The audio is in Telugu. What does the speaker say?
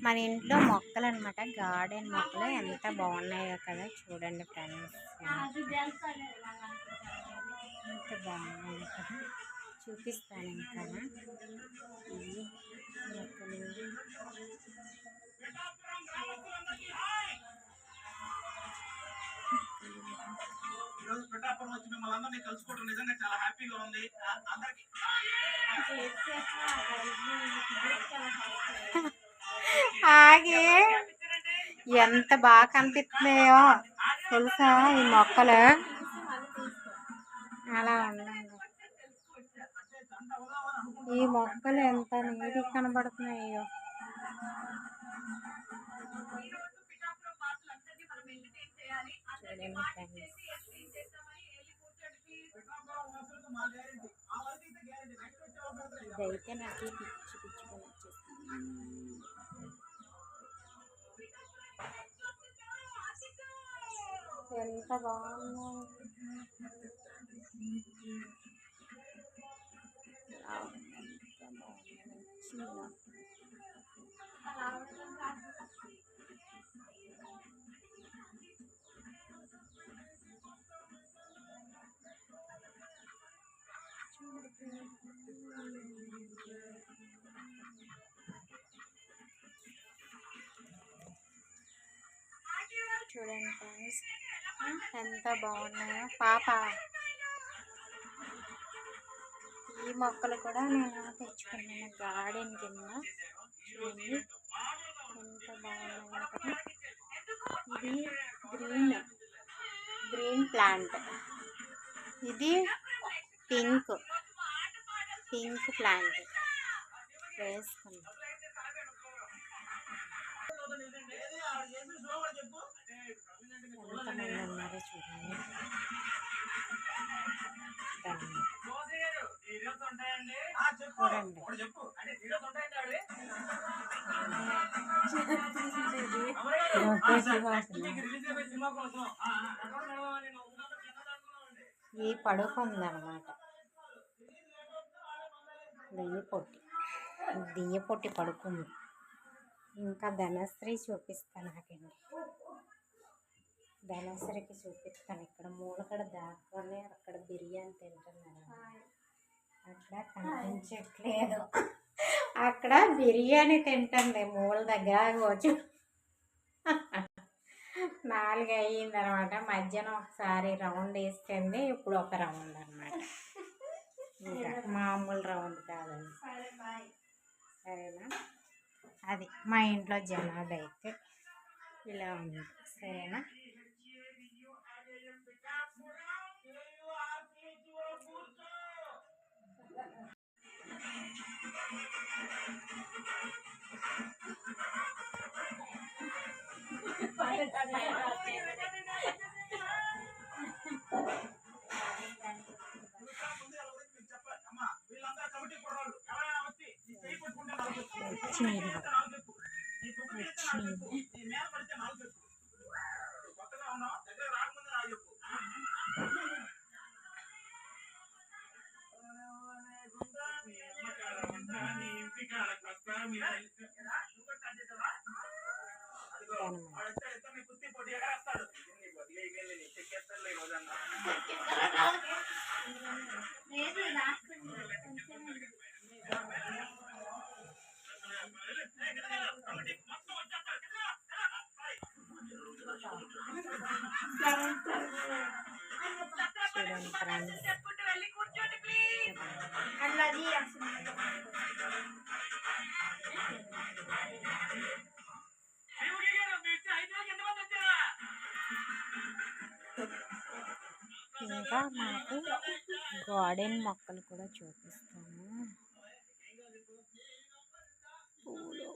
మన ఇంట్లో మొక్కలు అనమాట, గార్డెన్ మొక్కలు ఎంత బాగున్నాయో కదా, చూడండి ఫ్రెండ్స్. ఎంత బాగున్నాయో కదా, చూపిస్తాను ఇంకా ఈ మొక్కలు. ఈరోజు పిఠాపురం వచ్చి మిమ్మల్ని అందరినీ కలుసుకోవడం నిజంగా చాలా హ్యాపీగా ఉంది. అందరికి ఆగే ఎంత బాగా కనిపిస్తున్నాయో తెలుసా ఈ మొక్కలు. అలా ఉండండి, ఈ మొక్కలు ఎంత నీటిగా కనబడుతున్నాయో. చూడండి ఫ్రెండ్స్, ఇదైతే నాకు పిచ్చి పిచ్చుకొని వచ్చేస్తుంది. ఎంత బాగుందో. చూడండి ఫ్రెండ్స్, ఎంత బాగున్నాయో. పాప ఈ మొక్కలు కూడా నేను తెచ్చుకున్నాను గార్డెన్ కింద. చూడండి ఎంత బాగున్నాయో కదా. ఇది గ్రీన్ ప్లాంట్, ఇది పింక్ ప్లాంట్ వేసుకున్నాం. ఎంతమంది ఉన్నారో చూడండి. ఈ పడుకుందనమాట, దెయ్య పొట్టి పడుకుంది. ఇంకా ధనశ్రీ చూపిస్తాను, నాకండి ధనశ్రీకి చూపిస్తాను. ఇక్కడ మూలకడ దాక్కొని అక్కడ బిర్యానీ తింటున్నాను. అక్కడ కనిపించట్లేదు, అక్కడ బిర్యానీ తింటుంది మూల దగ్గర. కూర్చో 4 అయ్యింది అనమాట. మధ్యాహ్నం ఒకసారి రౌండ్ వేస్తుంది, ఇప్పుడు ఒక రౌండ్ అనమాట. ఇంకా మామూలు రౌండ్ కాదండి. సరేనా, అది మా ఇంట్లో జనాలు అయితే ఇలా ఉంది. సరేనా, చూడండి ఫ్రెండ్స్, ఇంకా మాకు గార్డెన్ మొక్కలు కూడా చూపిస్తాను. పూలు